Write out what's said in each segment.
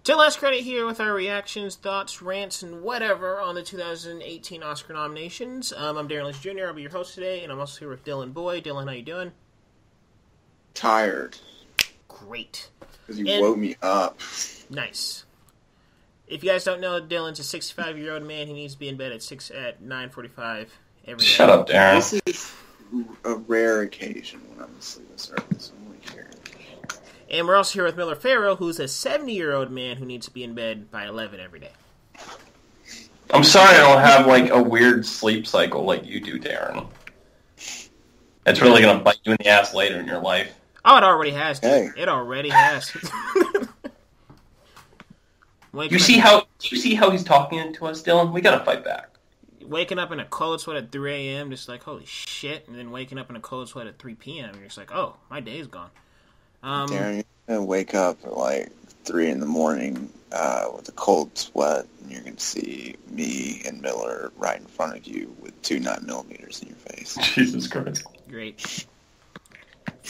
So last credit here with our reactions, thoughts, rants, and whatever on the 2018 Oscar nominations. I'm Darren Lesley Jr. I'll be your host today, and I'm also here with Dylan Boy. Dylan, how you doing? Tired. Great. Because you woke me up. Nice. If you guys don't know, Dylan's a 65-year-old man. He needs to be in bed at 9:45 every day. Shut up, Darren. This is a rare occasion when I'm asleep this early, so I'm only here. And we're also here with Miller Farrell, who's a 70-year-old man who needs to be in bed by 11 every day. I'm sorry I don't have, like, a weird sleep cycle like you do, Darren. It's really going to bite you in the ass later in your life. Oh, it already has, dude. Hey. It already has. You see how he's talking to us, Dylan? We gotta fight back. Waking up in a cold sweat at 3 a.m., just like, holy shit, and then waking up in a cold sweat at 3 p.m., you're just like, oh, my day's gone. Darren, you're going to wake up at like 3 in the morning with a cold sweat, and you're going to see me and Miller right in front of you with 2 9mm in your face. Jesus Christ. Great.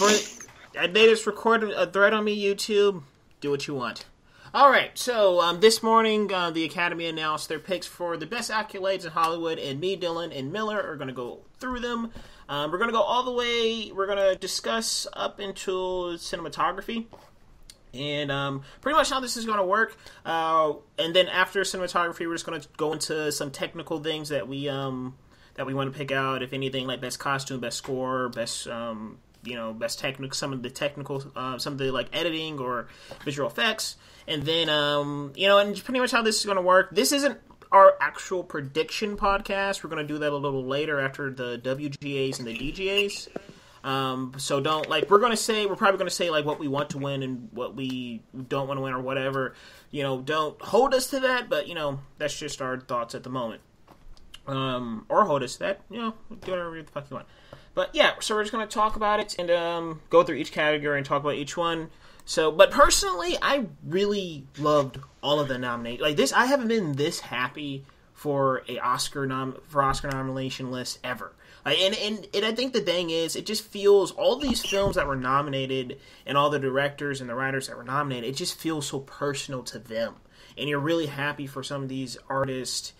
I made this recorded a thread on me, YouTube. Do what you want. Alright, so this morning the Academy announced their picks for the best accolades in Hollywood, and me, Dylan, and Miller are going to go through them. We're going to go all the way, we're going to discuss up until cinematography, and pretty much how this is going to work. And then after cinematography, we're just going to go into some technical things that we want to pick out, if anything, like best costume, best score, best... best technical, some of the like editing or visual effects, and then and pretty much how this is going to work. This isn't our actual prediction podcast. We're going to do that a little later after the WGAs and the DGAs. So don't we're probably going to say like what we want to win and what we don't want to win or whatever. Don't hold us to that, but that's just our thoughts at the moment. Or hold us to that. Do whatever the fuck you want. But yeah, so we're just going to talk about it and go through each category and talk about each one. But personally, I really loved all of the nominations. Like this, I haven't been this happy for an Oscar nomination list ever. And I think the thing is, it just feels, all these films that were nominated and all the directors and the writers that were nominated, it just feels so personal to them. And you're really happy for some of these artists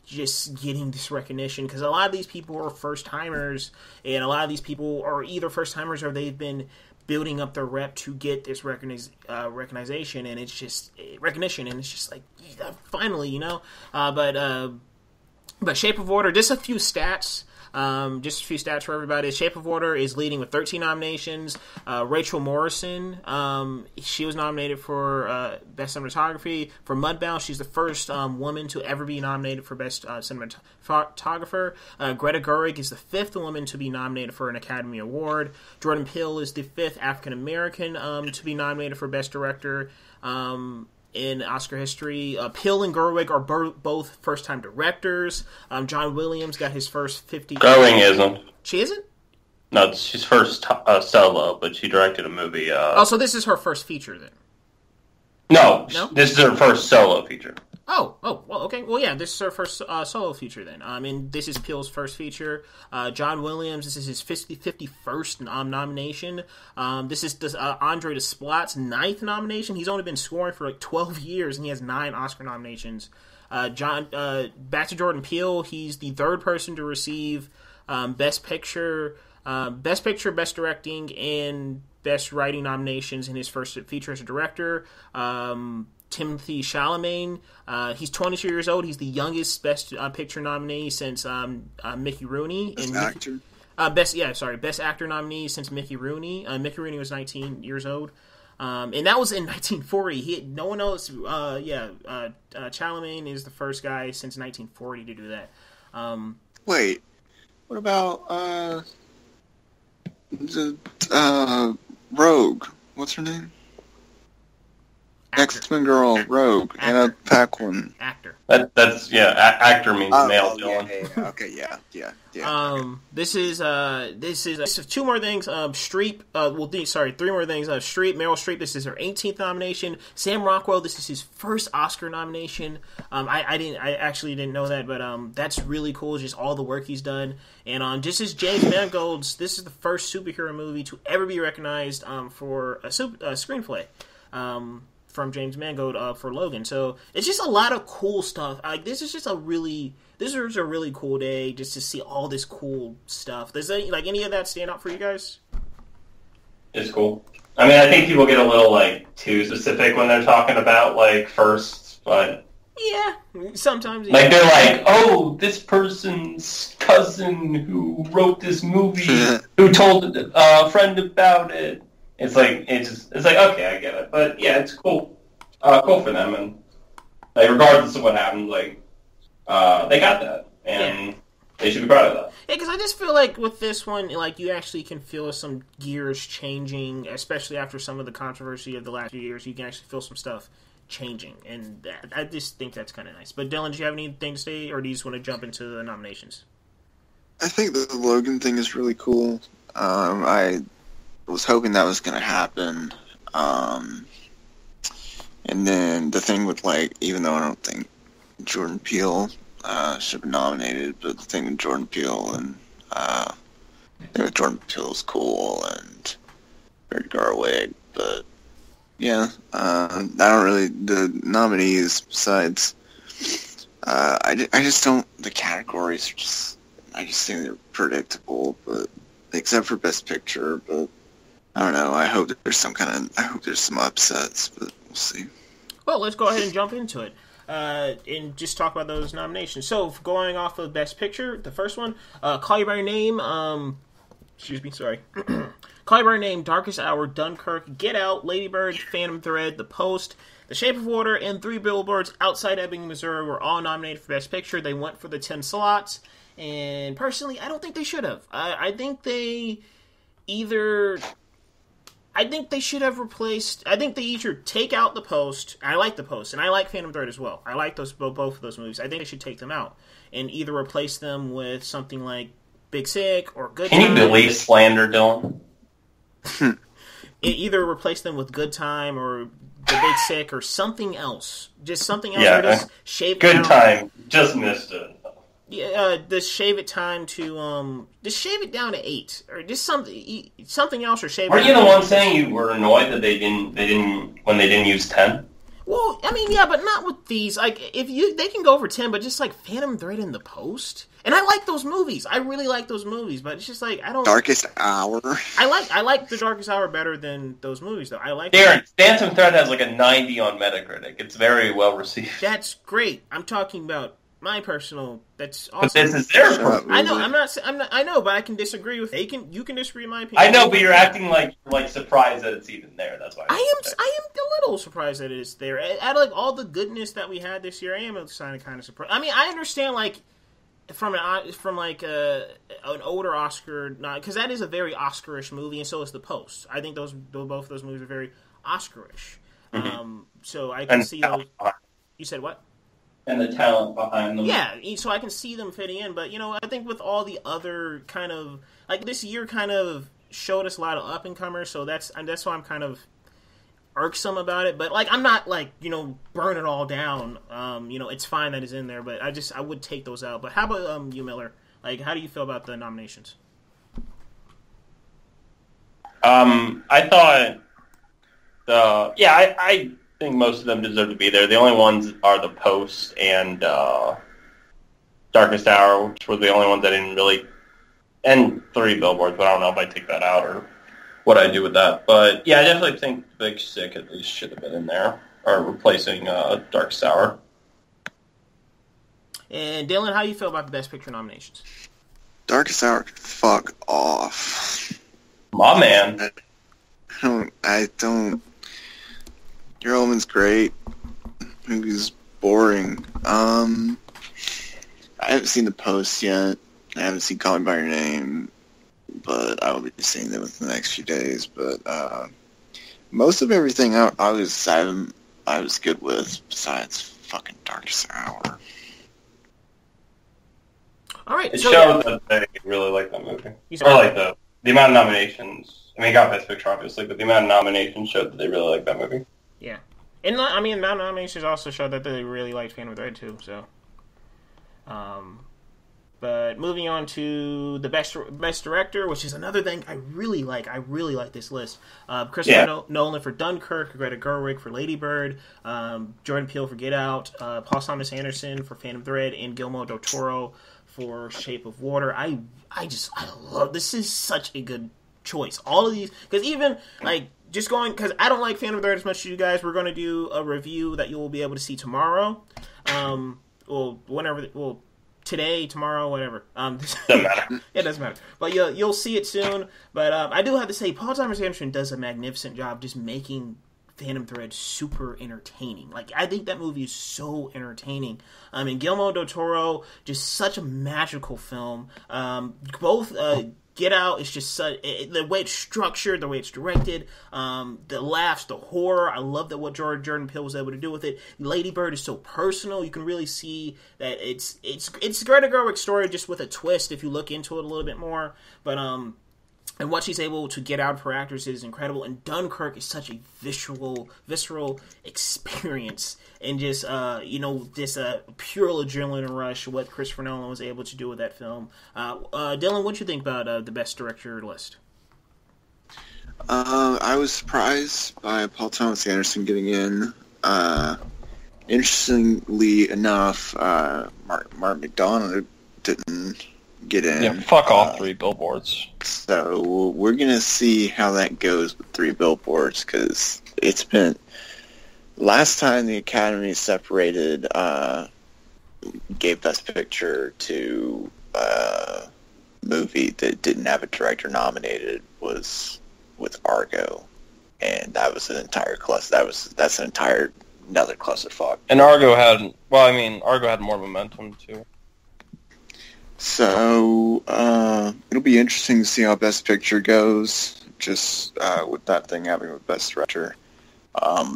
just getting this recognition, because a lot of these people are first-timers, and a lot of these people are either first-timers or they've been building up their rep to get this recognition, and it's just recognition, and it's just like, yeah, finally, but Shape of Water, just a few stats for everybody. Shape of Water is leading with 13 nominations. Rachel Morrison, she was nominated for Best Cinematography. For Mudbound, she's the first woman to ever be nominated for Best Cinematographer. Greta Gerwig is the 5th woman to be nominated for an Academy Award. Jordan Peele is the 5th African American to be nominated for Best Director. In Oscar history, Peele and Gerwig are both first-time directors. John Williams got his first 50... Gerwig isn't. She isn't? No, she's first solo, but she directed a movie... so this is her first feature, then? No, this is her first solo feature. Oh, well, okay. Well, yeah, this is her first solo feature, then. And this is Peele's first feature. John Williams, this is his 51st knomination. This is Andre Desplat's 9th nomination. He's only been scoring for like 12 years, and he has 9 Oscar nominations. Back to Jordan Peele, he's the 3rd person to receive Best Picture, Best Directing, and Best Writing nominations in his first feature as a director. Timothy Chalamet, he's 22 years old. He's the youngest Best Picture nominee since Mickey Rooney. Best actor? Best Actor nominee since Mickey Rooney. Mickey Rooney was 19 years old. And that was in 1940. No one else, Chalamet is the first guy since 1940 to do that. Wait, what about Rogue? What's her name? X-Men girl, Rogue, Anna Paquin. Actor. Actor means male, Dylan. Yeah. Okay, yeah. This is 2 more things. Streep, 3 more things. Streep, Meryl Streep, this is her 18th nomination. Sam Rockwell, this is his first Oscar nomination. I actually didn't know that, but that's really cool, just all the work he's done. And just as James Mangold's, this is the first superhero movie to ever be recognized for a screenplay. from James Mangold for Logan. So it's just a lot of cool stuff. Like this is a really cool day just to see all this cool stuff. Does any of that stand out for you guys? It's cool. I mean, I think people get a little too specific when they're talking about firsts, but yeah, sometimes they're like, oh, this person's cousin who wrote this movie who told a friend about it. It's like okay, I get it, but yeah, it's cool, cool for them, and regardless of what happens, they got that, and they should be proud of that. Yeah, because I just feel like with this one, you actually can feel some gears changing, especially after some of the controversy of the last few years. You can actually feel some stuff changing, and I just think that's kind of nice. But Dylan, do you have anything to say, or do you just want to jump into the nominations? I think the Logan thing is really cool. I was hoping that was going to happen. And then the thing with, even though I don't think Jordan Peele should have been nominated, but the thing with Jordan Peele and Jordan Peele's cool and Greta Garwig, but yeah, I don't really, the nominees besides, I just don't, the categories are just, I just think they're predictable, but except for Best Picture, but I don't know, I hope there's some upsets, but we'll see. Well, let's go ahead and jump into it. And just talk about those nominations. So, going off of Best Picture, the first one, Call You By Your Name, Call You By Your Name, Darkest Hour, Dunkirk, Get Out, Lady Bird, Phantom Thread, The Post, The Shape of Water, and 3 Billboards Outside Ebbing, Missouri were all nominated for Best Picture. They went for the 10 slots, and personally, I don't think they should have. I think they should have replaced. I think they either take out The Post. I like The Post, and I like Phantom Thread as well. I like both of those movies. I think they should take them out and either replace them with something like Big Sick or Good Time. Can you believe slander, Dylan? Either replace them with Good Time or The Big Sick or something else. Just something else. Yeah, or just shave Good Time. Just missed it. Yeah, just shave it time to just shave it down to 8 or just something else or shave. Are you the one saying you were annoyed that they didn't when they didn't use 10? Well, I mean, yeah, but not with these. They can go over 10, but just Phantom Thread and The Post. And I like those movies. I really like those movies, but it's just I don't. Darkest Hour. I like The Darkest Hour better than those movies, though. I like. Darren, Phantom Thread has a 90 on Metacritic. It's very well received. That's great. I'm talking about my personal. That's awesome. But this is their personal. I know. I'm not. I know, but I can disagree with. You can disagree in my opinion. I know, but you're acting like surprised that it's even there. That's why. I am a little surprised that it's there. Out of all the goodness that we had this year, I am kind of surprised. I mean, I understand from an older Oscar, because that is a very Oscar-ish movie, and so is The Post. I think both of those movies are very Oscar-ish. Mm-hmm. So I can see those. You said what? And the talent behind them. Yeah, so I can see them fitting in, but I think with all the other kind of this year kind of showed us a lot of up and comers, so that's why I'm kind of irksome about it. But I'm not burn it all down. It's fine that it's in there, but I would take those out. But how about you, Miller? How do you feel about the nominations? I thought I think most of them deserve to be there. The only ones are The Post and Darkest Hour, which were the only ones I didn't really, and 3 Billboards, but I don't know if I take that out or what I do with that. But yeah, I definitely think Big Sick at least should have been in there, or replacing Darkest Hour. And Dylan, how do you feel about the Best Picture nominations? Darkest Hour, fuck off. My man. I don't. Your Oldman's great. Movie's boring. I haven't seen The Post yet. I haven't seen Call Me By Your Name, but I will be seeing them within the next few days. But most of everything I was good with, besides fucking Darkest Hour. All right, it showed that they really like that movie. Or the amount of nominations. I mean, it got Best Picture, obviously, but the amount of nominations showed that they really like that movie. Yeah. And, the amount of nominations also showed that they really liked Phantom Thread, too, so. But moving on to the best director, which is another thing I really like. I really like this list. Christopher Nolan for Dunkirk, Greta Gerwig for Lady Bird, Jordan Peele for Get Out, Paul Thomas Anderson for Phantom Thread, and Guillermo del Toro for Shape of Water. I love this. Is such a good choice. All of these, because even like just going, because I don't like Phantom Thread as much as you guys. We're going to do a review that you will be able to see tomorrow. Today, tomorrow, whatever. Doesn't matter. It doesn't matter. But you'll see it soon. But I do have to say, Paul Thomas Anderson does a magnificent job just making Phantom Thread super entertaining. Like, I think that movie is so entertaining. And Guillermo del Toro, just such a magical film. Both Get Out is just such, the way it's structured, the way it's directed, the laughs, the horror. I love that what Jordan Peele was able to do with it. Lady Bird is so personal. You can really see that it's Greta Gerwig's story just with a twist if you look into it a little bit more. But and what she's able to get out of her actors is incredible. And Dunkirk is such a visceral experience. And just, this pure adrenaline rush, what Christopher Nolan was able to do with that film. Dylan, what do you think about the best director list? I was surprised by Paul Thomas Anderson getting in. Interestingly enough, Mark McDonagh didn't get in. Yeah, fuck all 3 Billboards. So we're going to see how that goes with 3 Billboards, because it's been... Last time the Academy separated, gave Best Picture to a movie that didn't have a director nominated was with Argo, and that was an entire cluster. That's an entire another clusterfuck. And Argo had more momentum too. So it'll be interesting to see how Best Picture goes, just with that thing happening with Best Director.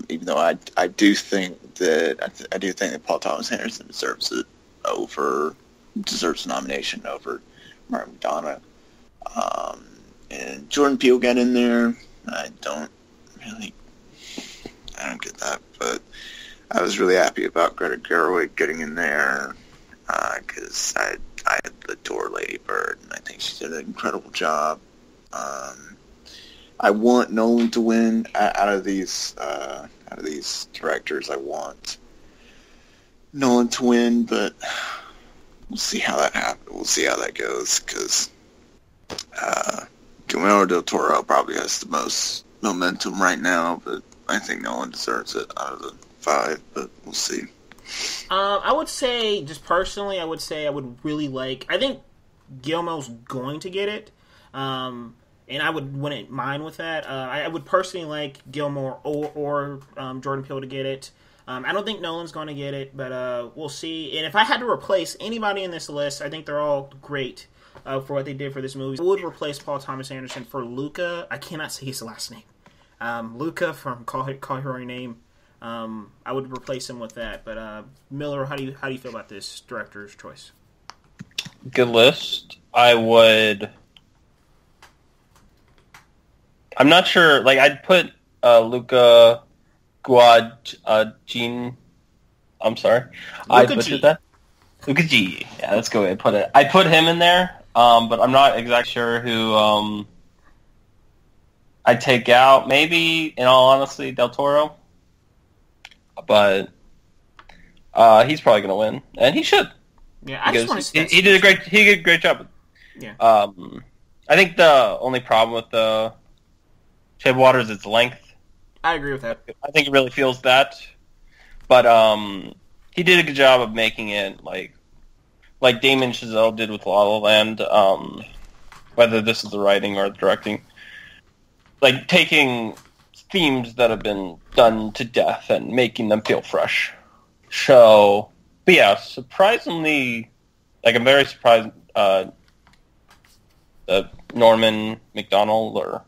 Even though I do think that Paul Thomas Anderson deserves a nomination over Mark McDonagh. And Jordan Peele got in there. I don't get that, but I was really happy about Greta Gerwig getting in there, because I adore Lady Bird, and I think she did an incredible job. I want Nolan to win. Out of these directors, I want Nolan to win, but we'll see how that happens. We'll see how that goes, because Guillermo del Toro probably has the most momentum right now, but I think Nolan deserves it out of the 5, but we'll see. I would say, just personally, I would really like... I think Guillermo's going to get it, and I wouldn't mind with that. I would personally like Guillermo or Jordan Peele to get it. I don't think Nolan's going to get it, but we'll see. And if I had to replace anybody in this list, I think they're all great for what they did for this movie. I would replace Paul Thomas Anderson for Luca. I cannot say his last name. Luca from Call Her Name. I would replace him with that. But Miller, how do you feel about this director's choice? Good list. I'm not sure. Like, I'd put Luca Guadagnino. I'm sorry, I butchered that. Luca G. Yeah, that's a good way to put it. I put him in there, but I'm not exactly sure who I'd take out. Maybe, in all honesty, Del Toro. But he's probably going to win, and he should. Yeah, I just want to see. He did a great job. Yeah. I think the only problem with the Shape of Water is its length. I agree with that. I think it really feels that, but he did a good job of making it like Damien Chazelle did with La La Land. Whether this is the writing or the directing, like taking themes that have been done to death and making them feel fresh. So, but yeah, surprisingly, I'm very surprised Norman McDonald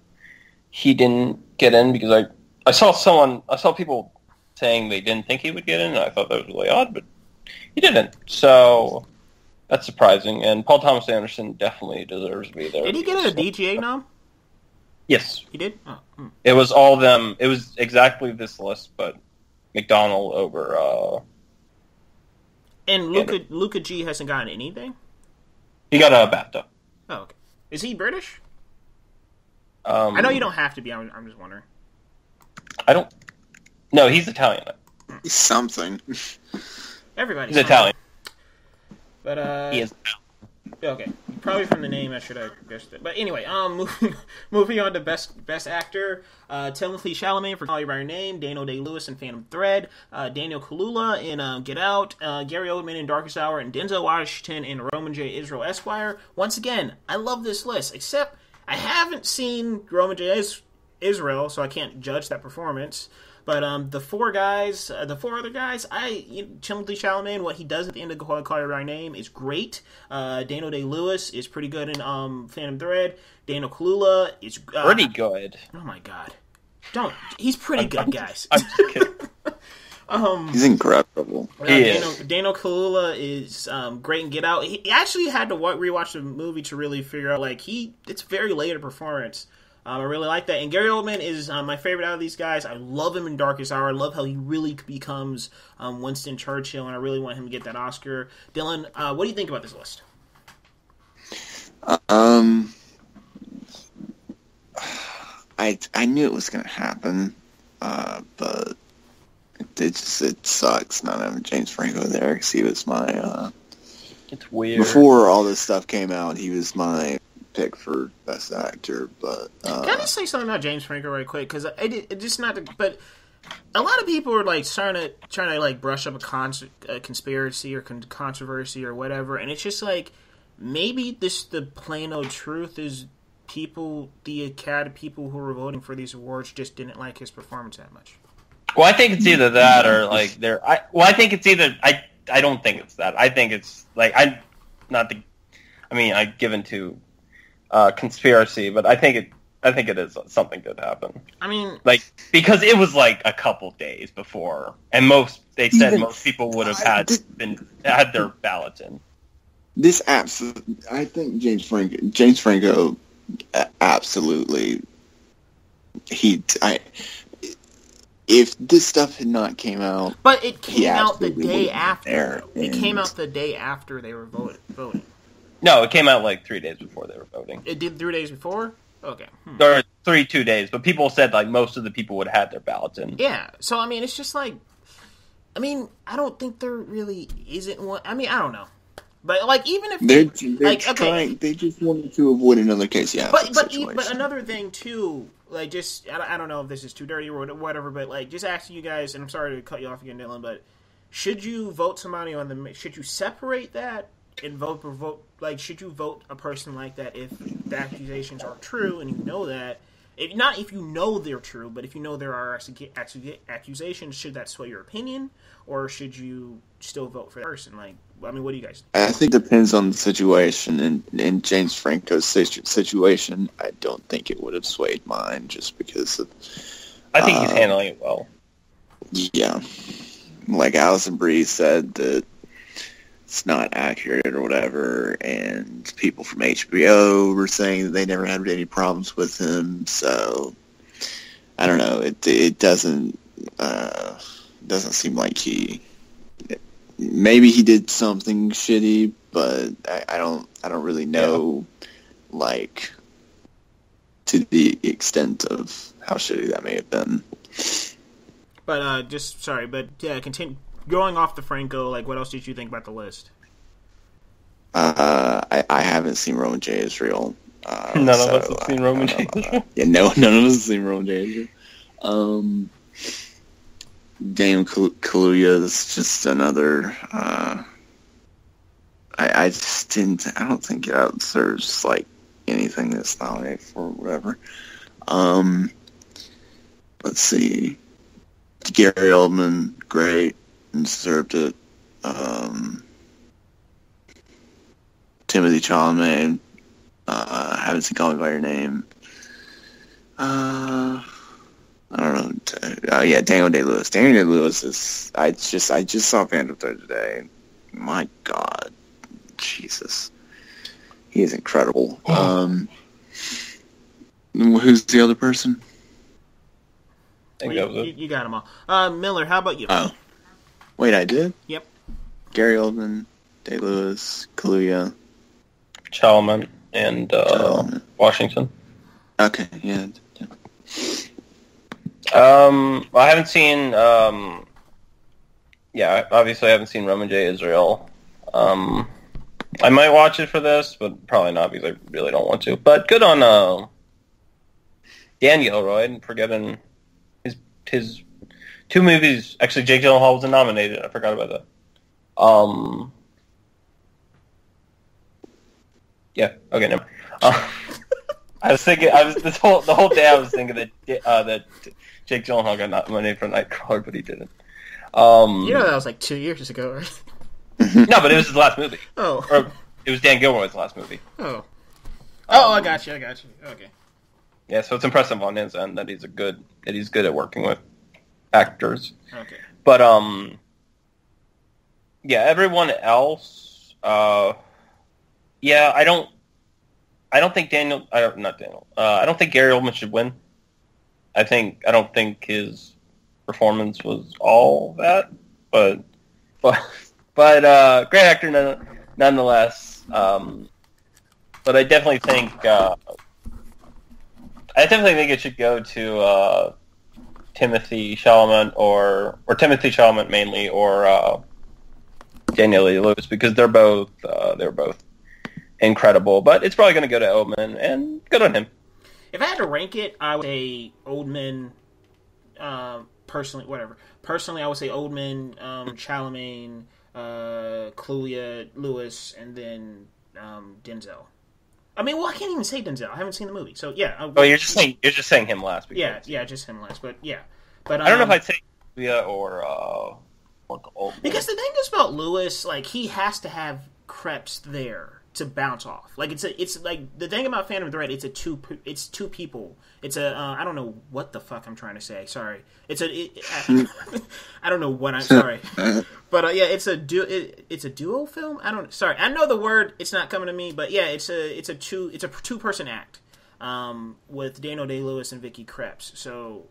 he didn't get in, because I saw people saying they didn't think he would get in, and I thought that was really odd, but he didn't. So that's surprising. And Paul Thomas Anderson definitely deserves to be there. Did he get a DGA nom? Yes. He did? Oh. It was all of them. It was exactly this list, but McDonald over... and Luca G hasn't gotten anything? He got a BAFTA. Oh, okay. Is he British? I know you don't have to be. I'm just wondering. I don't... No, he's Italian. He's something. Everybody's He's Italian. But, He is. Okay. Probably from the name, I should have guessed it. But anyway, moving on to Best Actor. Timothée Chalamet for Call You By Your Name, Daniel Day-Lewis in Phantom Thread, Daniel Kaluuya in Get Out, Gary Oldman in Darkest Hour, and Denzel Washington in Roman J. Israel Esquire. Once again, I love this list, except I haven't seen Roman J. Israel, so I can't judge that performance. But the four other guys, Timothée Chalamet and what he does at the end of Call You By Your Name is great. Daniel Day-Lewis is pretty good in Phantom Thread. Daniel Kaluuya is Pretty good. Oh my god! He's pretty good, guys. I'm just kidding. He's incredible. Daniel Kaluuya is great in Get Out. He actually had to rewatch the movie to really figure out it's very later performance. I really like that. And Gary Oldman is my favorite out of these guys. I love him in Darkest Hour. I love how he really becomes Winston Churchill, and I really want him to get that Oscar. Dylan, what do you think about this list? I knew it was going to happen, but it sucks not having James Franco there, because he was my... It's weird. Before all this stuff came out, he was my pick for Best Actor, but... Can I just say something about James Franco right quick? Because but a lot of people are trying to brush up a conspiracy or controversy or whatever, and it's just maybe the plain old truth is the Academy people who were voting for these awards just didn't like his performance that much. Well, I think it's either that or I think it's either I don't think it's that. I think it's I give into conspiracy, but I think it is something did happen. I mean, because it was a couple days before, and most people would have had their ballots in. I think James Franco absolutely. If this stuff had not came out, but it came out the day after. It came out the day after they were voting. No, it came out 3 days before they were voting. It did 3 days before? Okay. Or 2 days, but people said most of the people would have had their ballots in. Yeah, so it's just I don't think there really isn't one. I don't know. But even if they just wanted to avoid another case, yeah. But another thing too, I don't know if this is too dirty or whatever, but just asking you guys, and I'm sorry to cut you off again, Dylan, but should you vote somebody should you separate that and vote? Should you vote a person like that if the accusations are true and you know that? If you know they're true, but if you know there are accusations, should that sway your opinion, or should you still vote for that person? What do you guys think? I think it depends on the situation. In James Franco's situation, I don't think it would have swayed mine, just because of... I think he's handling it well. Yeah. Allison Brie said that it's not accurate or whatever, and people from HBO were saying that they never had any problems with him, so I don't know. It doesn't seem like maybe he did something shitty, but I don't really know to the extent of how shitty that may have been. But continue. Going off the Franco, what else did you think about the list? I haven't seen Roman J. Israel. None of us have seen Roman J. Israel. Yeah, none of us have seen Roman J. Israel. Daniel Kaluuya is just another... I don't think it deserves anything that's nominated for whatever. Let's see. Gary Oldman, great. Deserved it. Timothée Chalamet, haven't seen Call Me By Your Name. I don't know. Yeah, Daniel Day-Lewis. Daniel Day-Lewis is... I just saw Phantom Thread today. My God. Jesus. He is incredible. Who's the other person? I think that was it. You got them all. Miller, how about you? Oh. Wait, I did? Yep. Gary Oldman, Day-Lewis, Kaluuya. Chalamet and Washington. Okay, yeah. I haven't seen. Obviously I haven't seen Roman J. Israel. I might watch it for this, but probably not because I really don't want to. But good on Dan Gilroy, forgetting his two movies. Actually, Jake Gyllenhaal wasn't nominated. I forgot about that. Yeah. Okay. Never. I was thinking. The whole day I was thinking that Jake Gyllenhaal got nominated for Nightcrawler, but he didn't. That was like 2 years ago, right? No, but it was his last movie. Oh. Or it was Dan Gilroy's last movie. Oh. I got you. Okay. Yeah, so it's impressive on his end that he's good at working with actors. Okay. But everyone else, I don't think I don't think Gary Oldman should win. I don't think his performance was all that, but great actor nonetheless. But I definitely think it should go to Timothy Chalamet or Timothy Chalamet mainly, or Daniel Day-Lewis, because they're both incredible. But it's probably going to go to Oldman, and good on him. If I had to rank it, I would say Oldman. Personally, I would say Oldman, Chalamet, Kaluuya, Lewis, and then Denzel. I mean, I can't even say Denzel. I haven't seen the movie, so yeah. You're just saying him last. Yeah, just him last. But yeah, but I don't know if I'd say Kaluuya or Oldman. Because the thing is about Lewis, like, he has to have creps there to bounce off. Like, it's like the thing about Phantom Thread. It's two people. It's I don't know what the fuck I'm trying to say. Sorry. I don't know what I'm sorry. But it's a duo film. I know the word. It's not coming to me. But yeah, it's a two-person act. With Daniel Day-Lewis and Vicky Krieps. So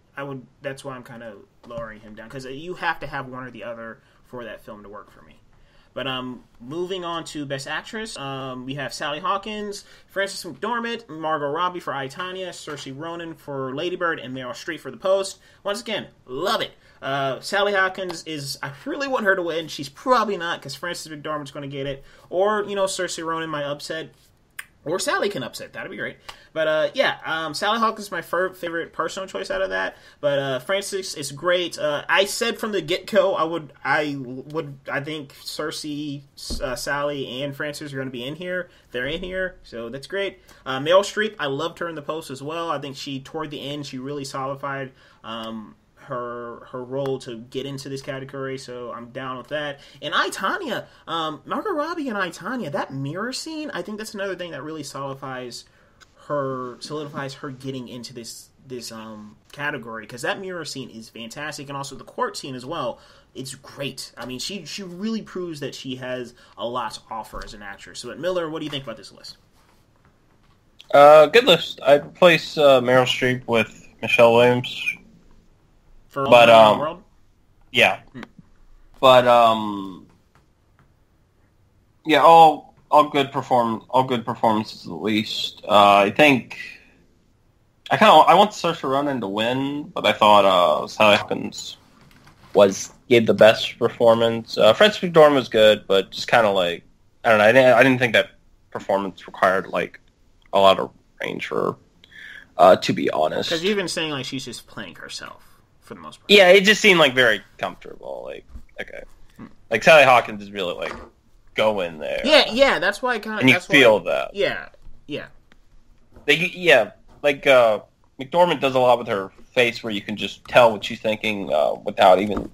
that's why I'm kind of lowering him down, because you have to have one or the other for that film to work for me. But moving on to Best Actress, we have Sally Hawkins, Frances McDormand, Margot Robbie for I, Tonya, Saoirse Ronan for Lady Bird, and Meryl Streep for The Post. Once again, love it. Sally Hawkins I really want her to win. She's probably not, because Frances McDormand's going to get it. Or, Saoirse Ronan might upset. Or Sally can upset. That'd be great. But, Sally Hawkins is my favorite personal choice out of that. But Frances is great. I said from the get-go I think Cersei, Sally, and Frances are going to be in here. They're in here, so that's great. Meryl Streep, I loved her in The Post as well. I think toward the end, she really solidified her role to get into this category, so I'm down with that. And I, Tonya, Margot Robbie and I, Tonya, that mirror scene, I think that's another thing that really solidifies her getting into this category, because that mirror scene is fantastic, and also the court scene as well. It's great. I mean, she really proves that she has a lot to offer as an actress. So, Miller, what do you think about this list? Good list. I'd replace Meryl Streep with Michelle Williams. But world? Yeah. But all good performances at least. I think I want Saoirse Ronan to win, but I thought Sally Hawkins gave the best performance. Frances McDormand was good, but just kind of like, I don't know. I didn't think that performance required like a lot of range for to be honest. Because you've been saying like she's just playing herself for the most part. Yeah, it just seemed like very comfortable. Like, okay, like Sally Hawkins is really like go in there. Yeah, that's why I kind of. And you feel that. Yeah. Like McDormand does a lot with her face, where you can just tell what she's thinking without even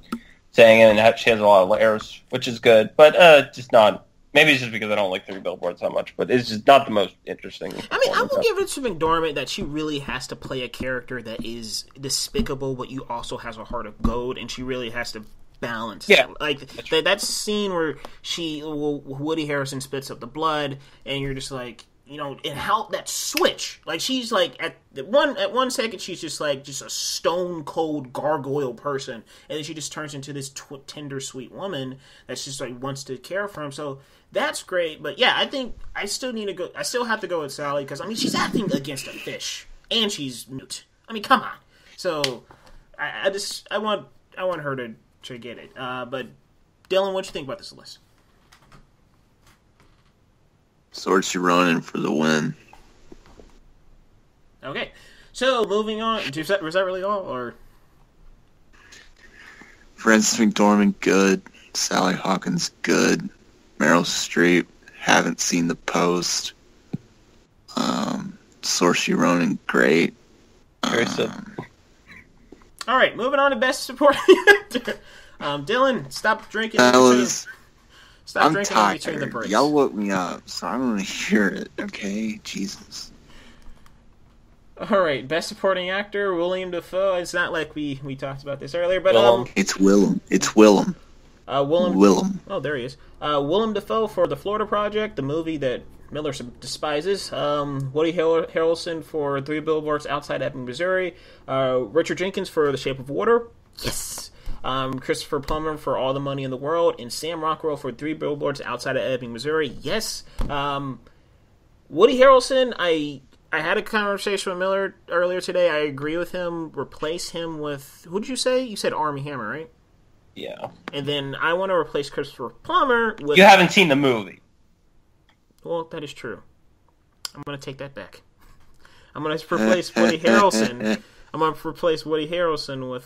saying it, and she has a lot of layers, which is good. But just not. Maybe it's just because I don't like Three Billboards that much, but it's just not the most interesting. I mean, I will give it to McDormand that she really has to play a character that is despicable, but you also has a heart of gold, and she really has to balance. Yeah, like that scene where Woody Harrelson spits up the blood, and you're just like, and how that switch, like she's like at one second she's just like just a stone cold gargoyle person, and then she just turns into this tender sweet woman that's just like wants to care for him. So that's great. But yeah, I think I still have to go with Sally, because I mean she's acting against a fish and she's mute. I mean, come on. So I want her to get it. But Dylan, what you think about this list? Saoirse Ronan for the win. Okay, so moving on. Was that really all, or? Frances McDormand, good. Sally Hawkins, good. Meryl Streep, haven't seen The Post. Saoirse Ronan, great. Very good. All right, moving on to Best Supporting Actor. Dylan, stop drinking. I'm tired. Y'all woke me up, so I want to hear it, okay? Jesus. All right, Best Supporting Actor, William Dafoe. It's not like we talked about this earlier, but It's Willem. Willem. Oh, there he is. Willem Dafoe for The Florida Project, the movie that Miller despises. Woody Harrelson for 3 Billboards Outside Ebbing, Missouri. Richard Jenkins for The Shape of Water. Yes. Christopher Plummer for All the Money in the World, and Sam Rockwell for 3 Billboards Outside of Ebbing, Missouri. Yes. Woody Harrelson, I had a conversation with Miller earlier today. I agree with him. Replace him with, who did you say? You said Armie Hammer, right? Yeah. And then I want to replace Christopher Plummer with... You haven't seen the movie. Well, that is true. I'm going to take that back. I'm going to replace Woody Harrelson. I'm going to replace Woody Harrelson with...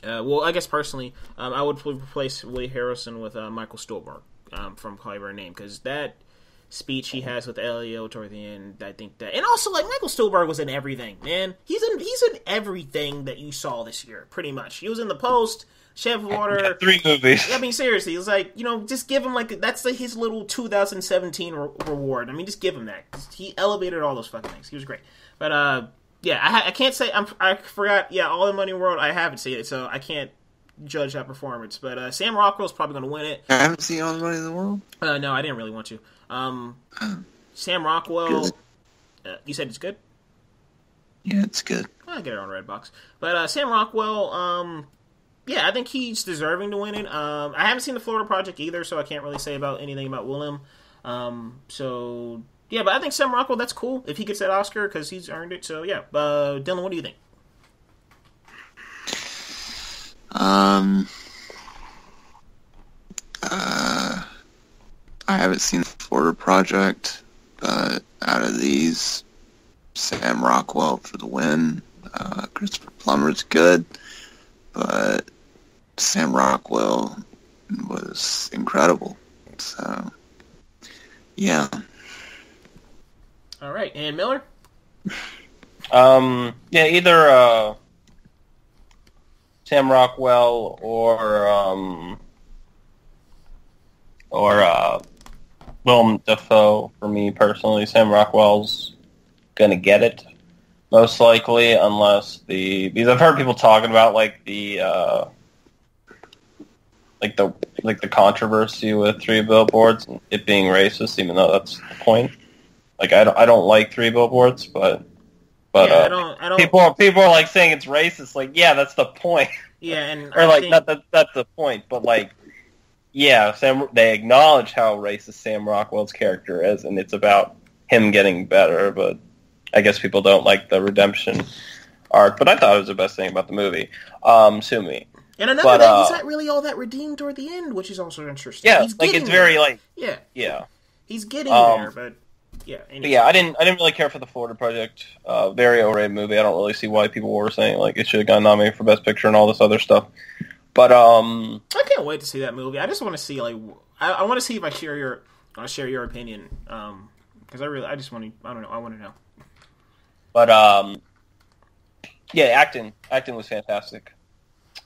well, I guess personally, I would replace Woody Harrelson with Michael Stuhlbarg from Call Me by Your Name, because that speech he has with Elio toward the end, I think that, and also like Michael Stuhlbarg was in everything, man. He's in everything that you saw this year, pretty much. He was in The Post, Shape of Water, yeah, 3 movies. I mean, seriously, it's like, just give him like that's like his little 2017 reward. I mean, just give him that. He elevated all those fucking things. He was great, but yeah, I can't say I forgot. Yeah, All the Money in the World. I haven't seen it, so I can't judge that performance. But Sam Rockwell's probably going to win it. I haven't seen All the Money in the World. No, I didn't really want to. Sam Rockwell. You said it's good. Yeah, it's good. I get it on Redbox. But Sam Rockwell. Yeah, I think he's deserving to win it. I haven't seen The Florida Project either, so I can't really say about anything about Willem. So. Yeah, but I think Sam Rockwell, that's cool if he gets that Oscar, because he's earned it. So, yeah. Dylan, what do you think? I haven't seen The Florida Project, but out of these, Sam Rockwell for the win. Christopher Plummer's good, but Sam Rockwell was incredible. So, yeah. All right, and Miller? Yeah, either Sam Rockwell or Willem Dafoe for me personally. Sam Rockwell's gonna get it most likely, unless because I've heard people talking about like the controversy with 3 Billboards and it being racist, even though that's the point. Like I don't like 3 Billboards, but yeah, I don't. People are like saying it's racist. Like, yeah, that's the point. Yeah, and or like that's the point. But like, yeah, they acknowledge how racist Sam Rockwell's character is, and it's about him getting better. But I guess people don't like the redemption arc. But I thought it was the best thing about the movie. Sue me. And another thing, he's not really all that redeemed toward the end, which is also interesting. Yeah, like it's very like yeah. He's getting there, but. Yeah, but yeah, I didn't really care for The Florida Project. Very overrated movie. I don't really see why people were saying like it should have gotten nominated for Best Picture and all this other stuff. But I can't wait to see that movie. I just want to see like I want to see if I share your opinion because I just want to I don't know I want to know. But yeah, acting was fantastic.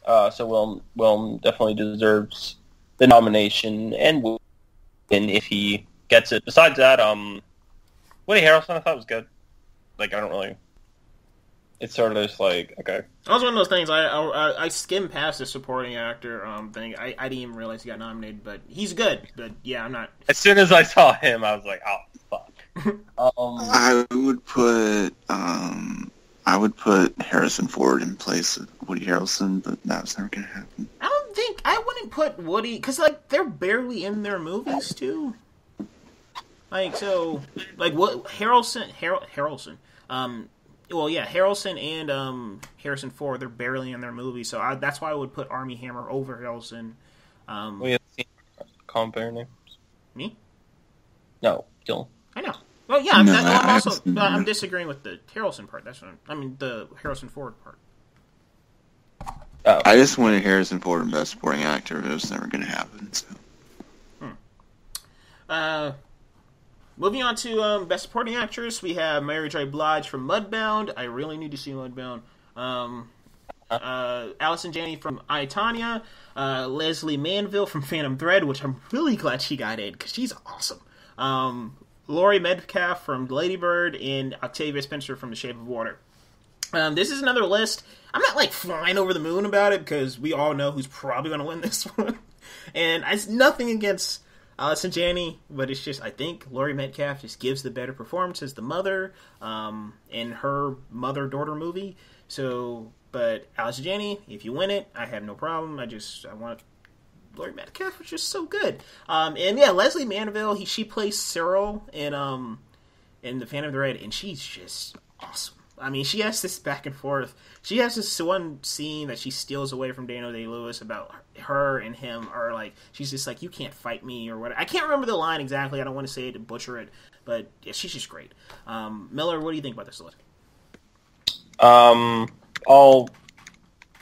So Willem definitely deserves the nomination and win if he gets it. Besides that, Woody Harrelson I thought was good. Like I don't really. It's sort of just like okay. That was one of those things I skimmed past the supporting actor thing. I didn't even realize he got nominated, but he's good. But yeah, I'm not. As soon as I saw him, I was like, oh fuck. I would put Harrison Ford in place of Woody Harrelson, but that's never gonna happen. I wouldn't put Woody, because, like, they're barely in their movies, too. Like, so, like, what, Harrelson, Harrelson and, Harrison Ford, they're barely in their movies, so that's why I would put Armie Hammer over Harrelson. We have seen compare names. Me? No, Dylan. I know. Well, yeah, I'm disagreeing with the Harrelson part. The Harrison Ford part. Oh. I just wanted Harrison Ford in Best Supporting Actor, but it was never going to happen. So. Moving on to Best Supporting Actress, we have Mary J. Blige from Mudbound. I really need to see Mudbound. Allison Janney from I, Tonya. Lesley Manville from Phantom Thread, which I'm really glad she got in, because she's awesome. Laurie Metcalf from Lady Bird, and Octavia Spencer from The Shape of Water. This is another list. I'm not, like, flying over the moon about it, because we all know who's probably going to win this one. And it's nothing against Allison Janney, but it's just, I think Laurie Metcalf just gives the better performance as the mother in her mother-daughter movie. So, but Allison Janney, if you win it, I have no problem. I want Laurie Metcalf, which is so good. And yeah, Lesley Manville, she plays Cyril in The Phantom Thread, and she's just awesome. I mean, she has this back and forth. She has this one scene that she steals away from Daniel Day-Lewis about her and him, or like, she's just like, you can't fight me, or whatever. I can't remember the line exactly. I don't want to say it and butcher it, but yeah, she's just great. Miller, what do you think about this list? All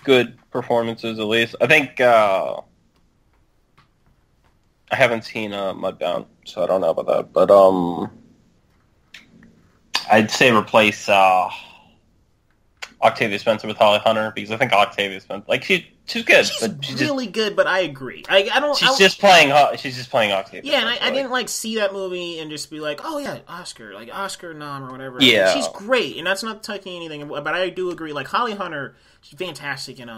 good performances, at least. I think, I haven't seen Mudbound, so I don't know about that, but, I'd say replace Octavia Spencer with Holly Hunter, because I think Octavia Spencer, like, she's good. She's really good, but I agree. She's just playing Octavia. Yeah, and I didn't like see that movie and just be like, oh yeah, Oscar nom or whatever. Yeah, she's great, and that's not taking anything. But I do agree. Like Holly Hunter, she's fantastic in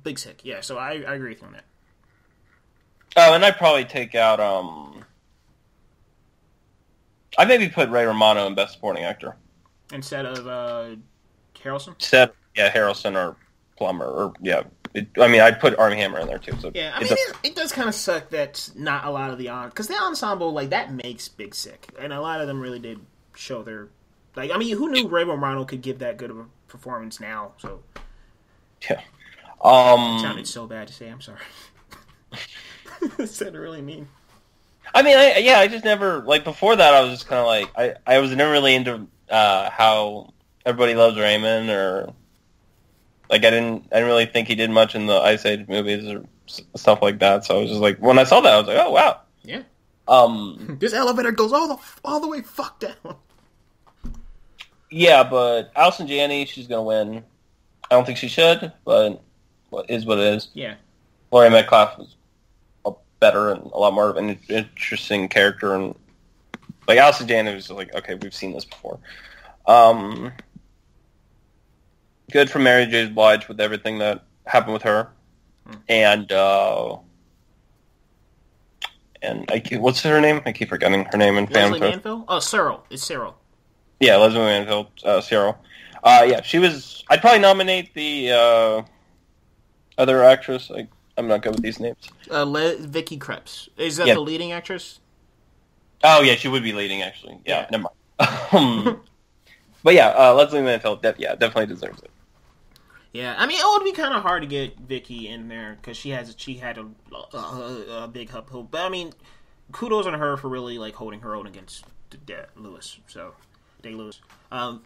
Big Sick. Yeah, so I agree with you on that. Oh, and I'd probably take out I maybe put Ray Romano in Best Supporting Actor instead of Harrelson. Harrelson or Plummer, or I'd put Armie Hammer in there too. So yeah, I mean, it does kind of suck that not a lot of because the ensemble, like, that makes Big Sick, and a lot of them really did show their, like, I mean, who knew Ray Romano could give that good of a performance now? So yeah, it sounded so bad to say. I'm sorry. It sounded really mean. I mean, I just never, like, before that, I was just kind of like, I was never really into how Everybody Loves Raymond, or, like, I didn't really think he did much in the Ice Age movies or stuff like that, so I was just like, when I saw that, I was like, oh, wow. Yeah. This elevator goes all the way fuck down. Yeah, but Allison Janney, she's going to win. I don't think she should, but what is what it is. Yeah. Laurie Metcalf was better and a lot more of an interesting character, and like Allison Janney was like, okay, we've seen this before. Good for Mary J. Blige with everything that happened with her, and what's her name? I keep forgetting her name in Phantom Thread. Manville? Oh, Cyril. It's Cyril. Yeah, Lesley Manville, Cyril. Yeah, she was. I'd probably nominate the other actress. I'm not good with these names. Vicky Krieps. Is that the leading actress? Oh, yeah, she would be leading, actually. Yeah. Never mind. But yeah, Lesley Manville, definitely deserves it. Yeah, I mean, it would be kind of hard to get Vicky in there, because she had a big hope. But, I mean, kudos on her for really, like, holding her own against Day-Lewis. I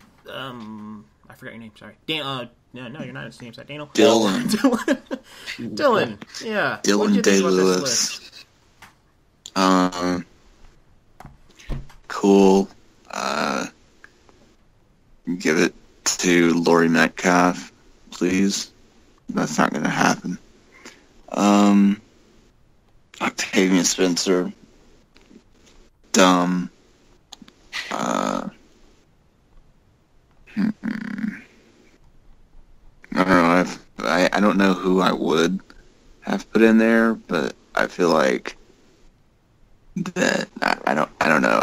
forgot your name, sorry. No, you're not his name. Is that Daniel? Dylan. Dylan. Yeah. Dylan Day-Lewis. Cool. Give it to Laurie Metcalf, please. That's not going to happen. Octavia Spencer. Dumb. I don't know. I don't know who I would have put in there, but I feel like that I don't know.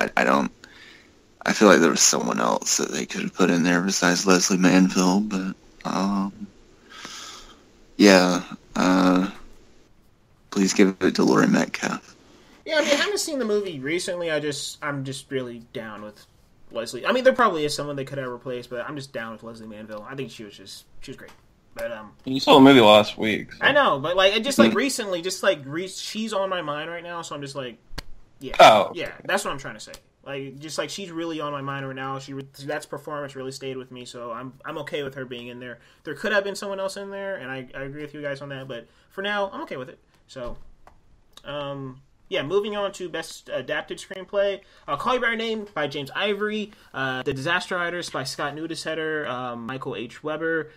I feel like there was someone else that they could have put in there besides Lesley Manville, but yeah. Please give it to Laurie Metcalf. Yeah, I mean, I haven't seen the movie recently. I'm just really down with Lesley. I mean, there probably is someone they could have replaced, but I'm just down with Lesley Manville. I think she was great. But you saw the movie last week. So. I know, but like, just like recently, she's on my mind right now. So I'm just like, yeah, yeah, that's what I'm trying to say. Like, just like she's really on my mind right now. That's performance really stayed with me, so I'm okay with her being in there. There could have been someone else in there, and I agree with you guys on that. But for now, I'm okay with it. So, yeah, moving on to Best Adapted Screenplay. Call You By Your Name by James Ivory. The Disaster Artist by Scott Neudeseder, Michael H. Weber.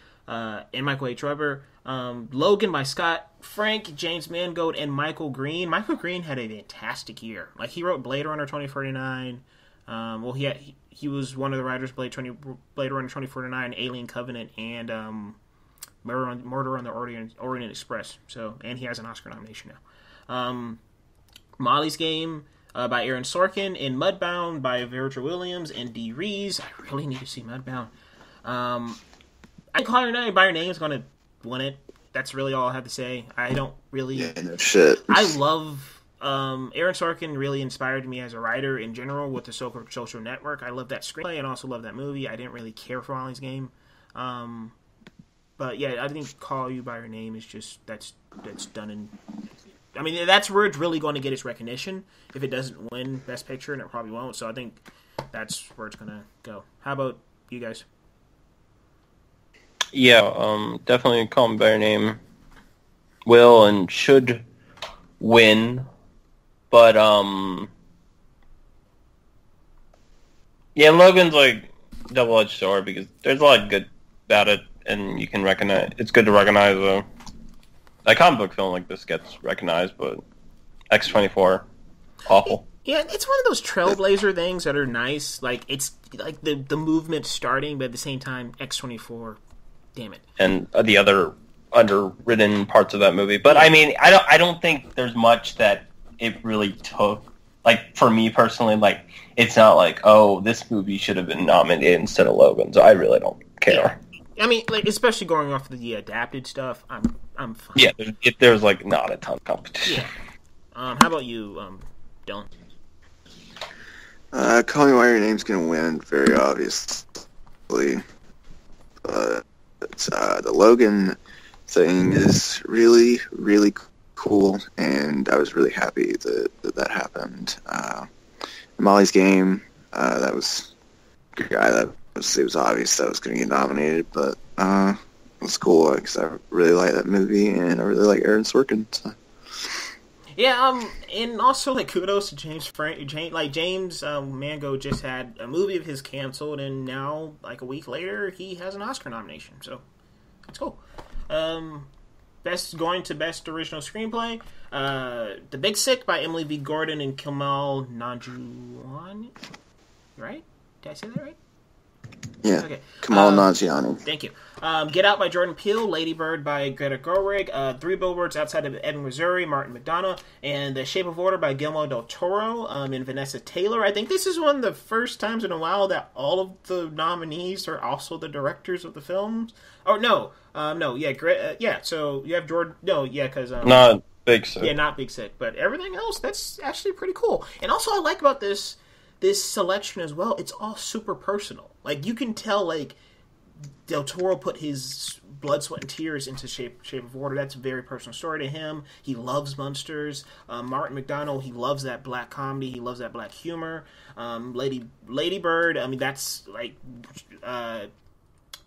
Logan by Scott Frank, James Mangold, and Michael Green. Michael Green had a fantastic year. Like, he wrote Blade Runner 2049. Well, he was one of the writers of Blade Runner 2049, Alien Covenant, and Murder on the Orient Express. So, and he has an Oscar nomination now. Molly's Game by Aaron Sorkin, and Mudbound by Virgil Williams and Dee Rees. I really need to see Mudbound. I think Call You By Your Name is going to win it. That's really all I have to say. I don't really... Yeah, no shit. I love... Aaron Sorkin really inspired me as a writer in general with the Social Network. I love that screenplay and also love that movie. I didn't really care for Molly's Game. But yeah, I think Call You By Your Name is just... That's done in... I mean, that's where it's really going to get its recognition. If it doesn't win Best Picture, and it probably won't. So I think that's where it's going to go. How about you guys? Yeah, definitely Call Me By Your Name will and should win. But, yeah, Logan's like double-edged sword because there's a lot good about it, and you can recognize... It's good to recognize a comic book film like this gets recognized, but X-24, awful. Yeah, it's one of those trailblazer things that are nice. Like, it's like the movement starting, but at the same time, X-24, damn it. And the other underwritten parts of that movie. But, I mean, I don't think there's much that it really took. Like, for me personally, like, it's not like, oh, this movie should have been nominated instead of Logan, so I really don't care. Yeah. I mean, like, especially going off of the adapted stuff, I'm fine. Yeah, there's like not a ton of competition. Yeah. How about you, Dylan? Call Me By Your Name's gonna win, very obviously. But the Logan thing is really, really cool, and I was really happy that happened. Molly's Game, it was obvious that was going to get nominated, but it was cool because I really like that movie and I really like Aaron Sorkin. So. Yeah, and also like kudos to James Mango just had a movie of his canceled, and now like a week later he has an Oscar nomination, so that's cool. Best original screenplay, The Big Sick by Emily V. Gordon and Kamal Nanjiani. Right? Did I say that right? Yeah. Okay. Kamal Nanjiani. Thank you. Get Out by Jordan Peele, Lady Bird by Greta Gerwig, Three Billboards Outside of Ebbing, Missouri, Martin McDonough, and The Shape of Water by Guillermo del Toro and Vanessa Taylor. I think this is one of the first times in a while that all of the nominees are also the directors of the films. Oh, no. So you have Jordan... No, yeah, because... not Big Sick. Yeah, not Big Sick. But everything else, that's actually pretty cool. And also I like about this selection as well, it's all super personal. Like, you can tell, like, Del Toro put his blood, sweat, and tears into Shape of Water. That's a very personal story to him. He loves monsters. Martin McDonough, he loves that black comedy. He loves that black humor. Lady Bird, I mean, that's, like,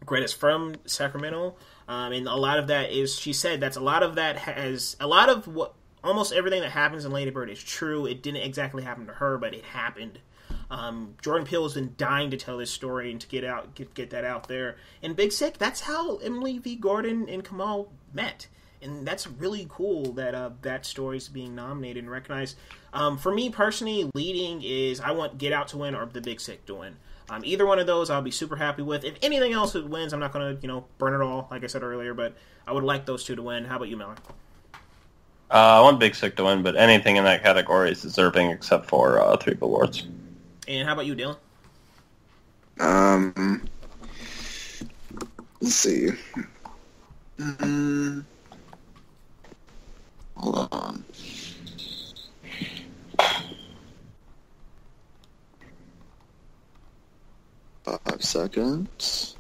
Greta's from Sacramento. And a lot of that is, she said, almost everything that happens in Lady Bird is true. It didn't exactly happen to her, but it happened. Jordan Peele has been dying to tell this story and to get that out there. And Big Sick, that's how Emily V. Gordon and Kamal met. And that's really cool that that story is being nominated and recognized. For me personally, leading is I want Get Out to win or The Big Sick to win. Either one of those I'll be super happy with. If anything else wins, I'm not going to burn it all, like I said earlier, but I would like those two to win. How about you, Miller? I want Big Sick to win, but anything in that category is deserving except for 3 Billboards. And how about you, Dylan? Let's see. Hold on. Five seconds.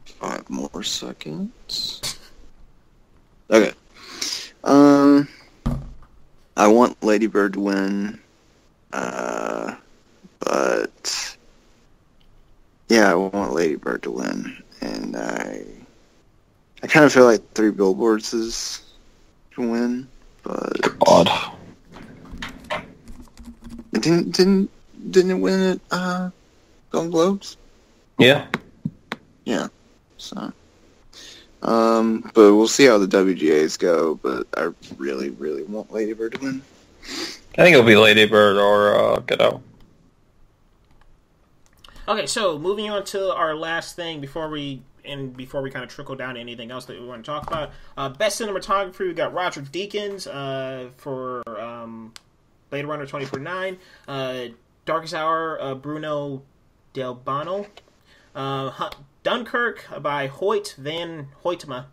5 more seconds. Okay. I want Lady Bird to win. But yeah, I want Lady Bird to win, and I kind of feel like 3 Billboards is to win, but Odd. it didn't it win at Golden Globes? Yeah. Yeah. So, but we'll see how the WGAs go. But I really, really want Lady Bird to win. I think it'll be Lady Bird or Get Out. Okay, so moving on to our last thing before we kind of trickle down to anything else that we want to talk about. Best cinematography, we got Roger Deakins for Blade Runner 2049. Darkest Hour, Bruno Del Bono. Dunkirk by Hoyt van Hoytema.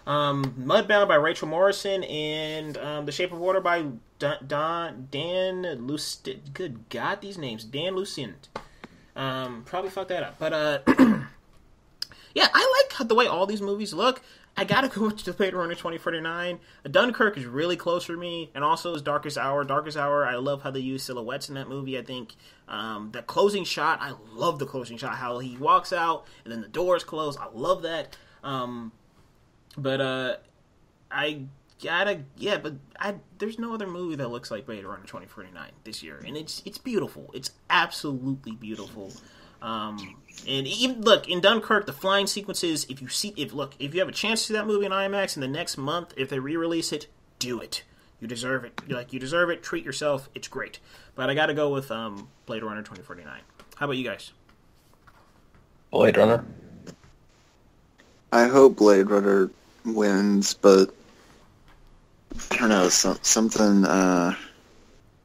Mudbound by Rachel Morrison, and The Shape of Water by Dan Lucent. Good God, these names. Dan Lucent. Probably fucked that up. But, yeah, I like the way all these movies look. I gotta go with the Blade Runner 2049. Dunkirk is really close for me, and also is Darkest Hour. Darkest Hour, I love how they use silhouettes in that movie. I think the closing shot, I love the closing shot, how he walks out, and then the doors close. I love that. There's no other movie that looks like Blade Runner 2049 this year, and it's beautiful. It's absolutely beautiful. And even look in Dunkirk, the flying sequences. If you have a chance to see that movie in IMAX in the next month, if they re-release it, do it. You deserve it. You deserve it. Treat yourself. It's great. But I got to go with Blade Runner 2049. How about you guys? Blade Runner. I hope Blade Runner wins, but I don't know, something. I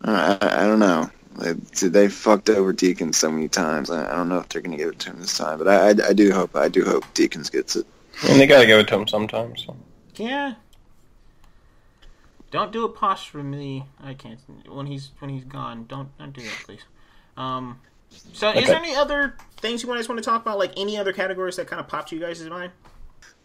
don't know. They fucked over Deakins so many times. I don't know if they're gonna give it to him this time, but I do hope Deakins gets it. And they gotta give it to him sometimes. So. Yeah. Don't do it posthumously. I can't. When he's gone, don't do that, please. So, okay. Is there any other things you guys want to talk about? Like any other categories that kind of popped to you guys' mind?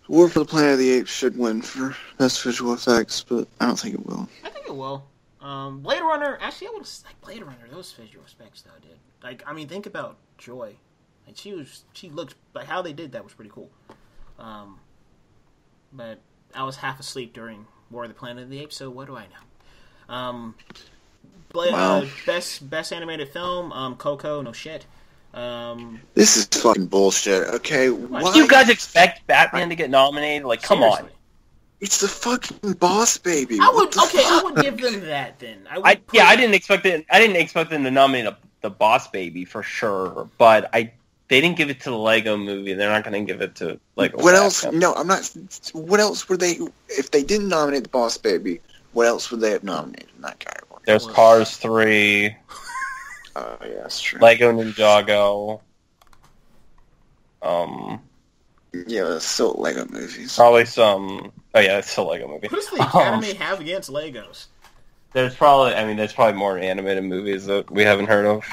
War for the Planet of the Apes should win for best visual effects, but I don't think it will. I think it will. Blade Runner. Actually, I would like Blade Runner. Those visual effects, though, dude. Like, I mean, think about Joy. Like, she looked like how they did that was pretty cool. But I was half asleep during War of the Planet of the Apes, so what do I know? Best animated film, Coco. No shit. This is fucking bullshit. Okay, why? You guys expect Batman to get nominated? Like, come on. It's the fucking Boss Baby. I would give them that then. I didn't expect it. I didn't expect them to nominate the Boss Baby for sure, but they didn't give it to the Lego Movie. They're not going to give it to Lego. What else? No, I'm not. What else were they? If they didn't nominate the Boss Baby, what else would they have nominated in that category? There's Cars 3. Oh yeah, that's true. Lego Ninjago. Yeah, it's still Lego movies. Probably some. Oh yeah, it's still a Lego movie. What does the Academy have against Legos? There's probably more animated movies that we haven't heard of.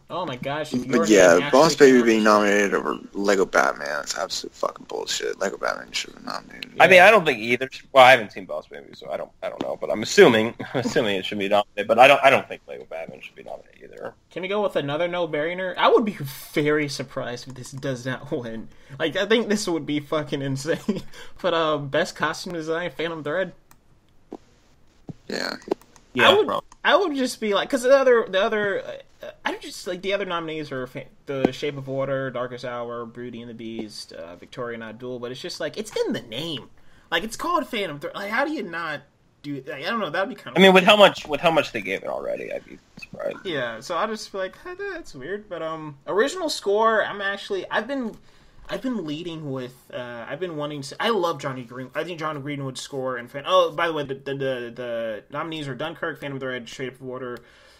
Oh my gosh! But yeah, Boss Baby being nominated over Lego Batman is absolute fucking bullshit. Lego Batman should have been nominated. Yeah. I mean, I don't think either. Well, I haven't seen Boss Baby, so I don't know. But I'm assuming it should be nominated. But I don't think Lego Batman should be nominated either. Can we go with another no-brainer? I would be very surprised if this does not win. Like, I think this would be fucking insane. But best costume design, Phantom Thread. Yeah. I would just be like, because the other. I just like the other nominees are The Shape of Water, Darkest Hour, Beauty and the Beast, Victoria and Abdul, but it's just like it's in the name. Like it's called Phantom Thread. Like how do you not do? Like, I don't know. That'd be kind of. I mean, with how much they gave it already, I'd be surprised. Yeah, so I just feel like that's weird. But original score, I I've been leading with. I've been wanting to. I love Johnny Green. I think John Greenwood's score and oh, by the way, the nominees are Dunkirk, Phantom Thread, Shape of Water,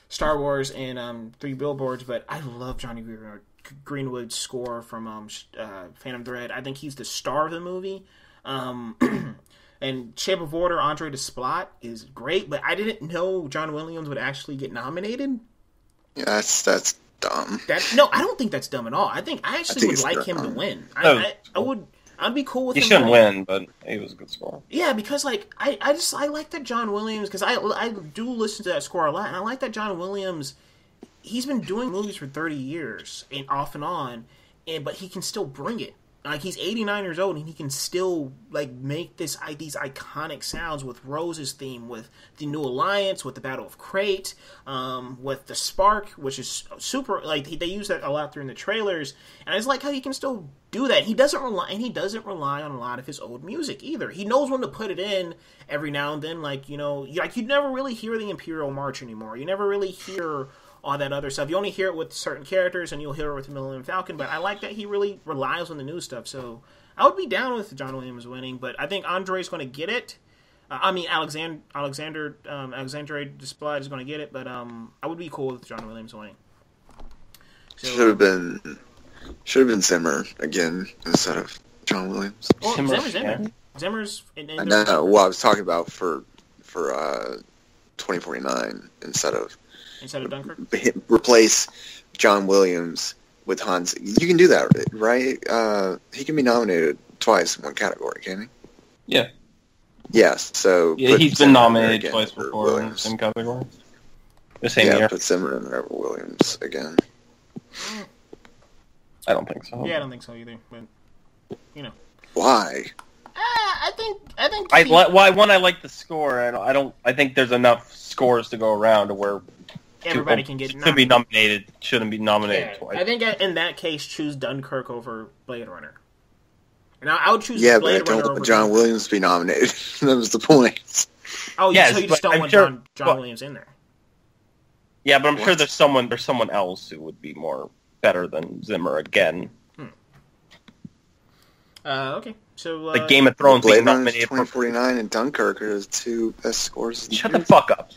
Star Wars, and Three Billboards. But I love Johnny Greenwood's score from Phantom Thread. I think he's the star of the movie. And Shape of Water, Andre Desplat is great, but I didn't know John Williams would actually get nominated. Yeah, that's dumb. No, I don't think that's dumb at all. I actually would like him to win. I'd be cool with him. He shouldn't win, but he was a good score. Yeah, because like I like that John Williams, because I do listen to that score a lot, and I like that John Williams. He's been doing movies for 30 years and off and on, but he can still bring it. Like, he's 89 years old, and he can still, like, make these iconic sounds with Rose's theme, with the New Alliance, with the Battle of Crate, with the Spark, which is super, like, they use that a lot during the trailers, and I just like how he can still do that. He doesn't rely on a lot of his old music, either. He knows when to put it in every now and then, like, you know, like, you never really hear the Imperial March anymore. You never really hear all that other stuff. You only hear it with certain characters, and you'll hear it with Millennium Falcon, but I like that he really relies on the new stuff, so I would be down with John Williams winning, but I think Andre's going to get it. Alexander Desplat is going to get it, but I would be cool with John Williams winning. So, should have been Zimmer again instead of John Williams. Well, Zimmer's I know. Well, I was talking about for 2049 instead of Dunkirk. Replace John Williams with Hans. You can do that, right? He can be nominated twice in one category, can he? Yeah. Yes. So yeah, he's been nominated twice before in the same category. The same year. Put Zimmer in there for Williams again. I don't think so. Yeah, I don't think so either. But you know, why? I think. I like the score, and I think there's enough scores to go around to where everybody can get be nominated. Shouldn't be nominated twice. I think in that case, choose Dunkirk over Blade Runner. And I would choose Blade Runner over. Yeah, but I don't want John Williams to be nominated. That was the point. Oh, yes, so you just don't want John Williams in there. Yeah, but I'm sure there's someone else who would be more better than Zimmer again. Okay, so like Game of Thrones Blade being Runner nominated 2049 and Dunkirk are the two best scores. Shut the fuck up.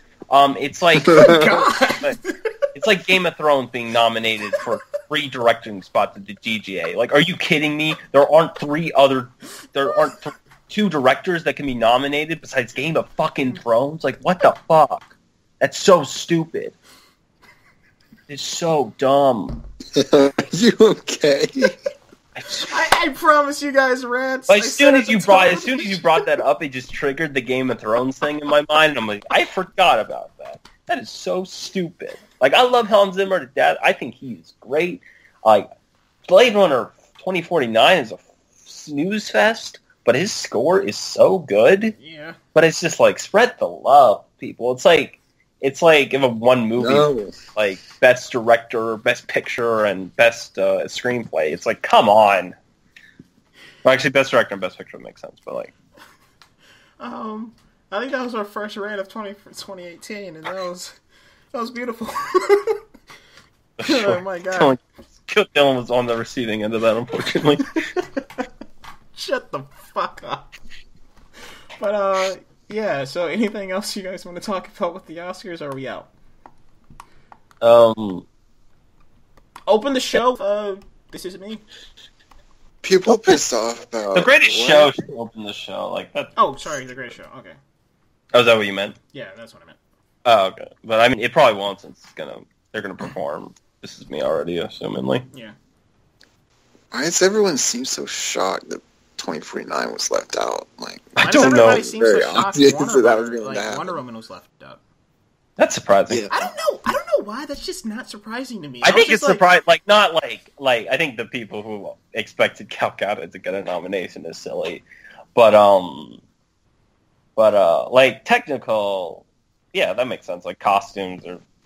It's like it's like Game of Thrones being nominated for 3 directing spots at the GGA. Like, are you kidding me? There aren't 2 directors that can be nominated besides Game of fucking Thrones. Like, what the fuck? That's so stupid. It's so dumb. Are you okay? I promise you guys, rants. As soon as you brought that up, it just triggered the Game of Thrones thing in my mind, and I'm like, I forgot about that. That is so stupid. Like, I love Hans Zimmer to death. I think he's great. Like, Blade Runner 2049 is a snooze fest, but his score is so good. Yeah. But it's just like, spread the love, people. It's like if a one movie, like best director, best picture, and best screenplay. It's like, come on. Well, actually, best director and best picture makes sense, but like, I think that was our first rant of 2018, and that was beautiful. Sure. Oh my god, Dylan was on the receiving end of that, unfortunately. Shut the fuck up. But yeah, so anything else you guys want to talk about with the Oscars, or are we out? Open the show. This is me. People pissed off about The Greatest Show should open the show. Like that. Oh, sorry, The Greatest Show. Okay. Oh, is that what you meant? Yeah, that's what I meant. Oh, okay. But I mean, it probably won't, since they're gonna perform. This is me already, assumingly. Yeah. Why does everyone seem so shocked that 2049 was left out? Like, I don't know. Everybody seems so shocked Wonder Woman was left out. That's surprising. Yeah. I don't know why. That's just not surprising to me. I think it's surprising. Like, not like I think the people who expected Gal Gadot to get a nomination is silly, but like technical, yeah, that makes sense. Like costumes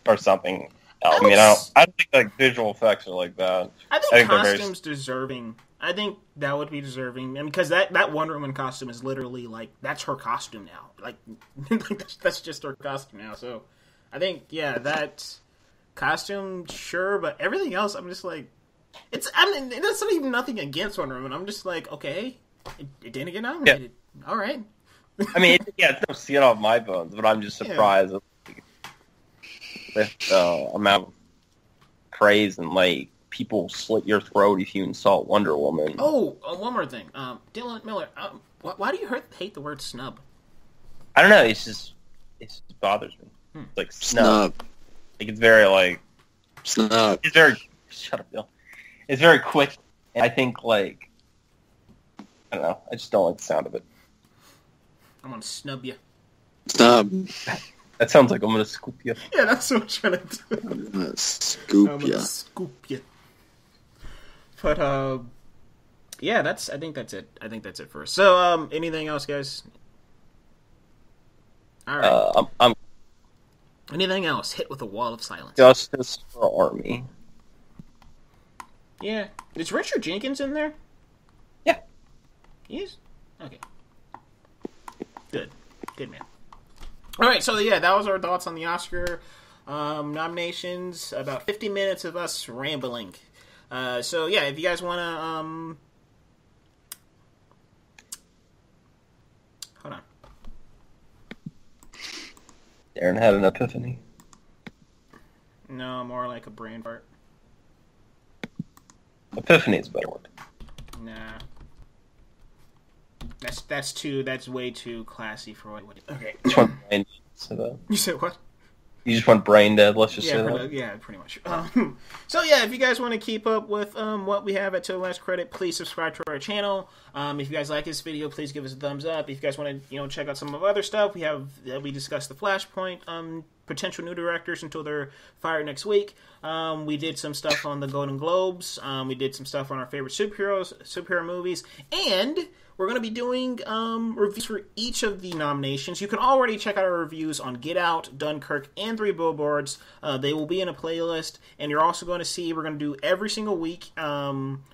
or something. I mean, I don't think like visual effects are like that. I think costumes deserving. I think that would be deserving, and because that Wonder Woman costume is literally like that's her costume now. Like that's just her costume now. So I think that costume, sure, but everything else, I'm just like, It's not even nothing against Wonder Woman. I'm just like, okay, it didn't get nominated. Yeah. All right. I mean, it's no skin off my bones, but I'm just surprised with the amount of praise and like people slit your throat if you insult Wonder Woman. Oh, one more thing, Dylan Miller. Why do you hate the word snub? I don't know. It just bothers me. Like snub. Like it's very like snub. It's very shut up, Bill. It's very quick, and I think like I don't know. I just don't like the sound of it. I'm gonna snub you. Snub. That sounds like I'm gonna scoop you. Yeah, that's what I'm trying to do. I'm gonna scoop you. Scoop you. But yeah, I think that's it. I think that's it for us. So anything else, guys? All right. I'm anything else? Hit with a wall of silence. Justice for Army. Yeah. Is Richard Jenkins in there? Yeah. He is? Okay. Good. Good man. Alright, so yeah, that was our thoughts on the Oscar nominations. About 50 minutes of us rambling. So yeah, if you guys want to... hold on. Darren had an epiphany. No, more like a brain fart. Epiphany is a better word. Nah. That's way too classy for what. Okay. You just want brain dead, You said what? You just want brain dead. Let's just say that. Yeah, pretty much. So yeah, if you guys want to keep up with what we have at Till Last Credit, please subscribe to our channel. If you guys like this video, please give us a thumbs up. If you guys want to check out some of our other stuff, we discussed the Flashpoint potential new directors until they're fired next week. We did some stuff on the Golden Globes. We did some stuff on our favorite superhero movies, and we're going to be doing reviews for each of the nominations. You can already check out our reviews on Get Out, Dunkirk, and Three Billboards. They will be in a playlist, and you're also going to see we're going to do every single week. We're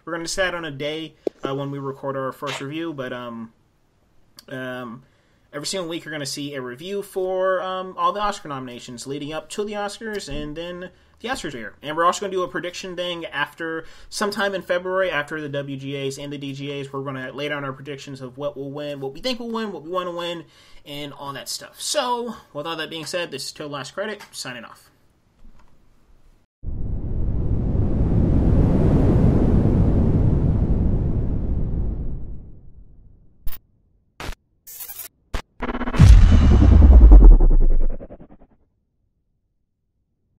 going to decide on a day when we record our first review, but every single week you're going to see a review for all the Oscar nominations leading up to the Oscars, and then the Oscars are here. And we're also going to do a prediction thing after sometime in February, after the WGAs and the DGAs. We're going to lay down our predictions of what will win, what we think will win, what we want to win, and all that stuff. So, with all that being said, this is Till Last Credit, signing off.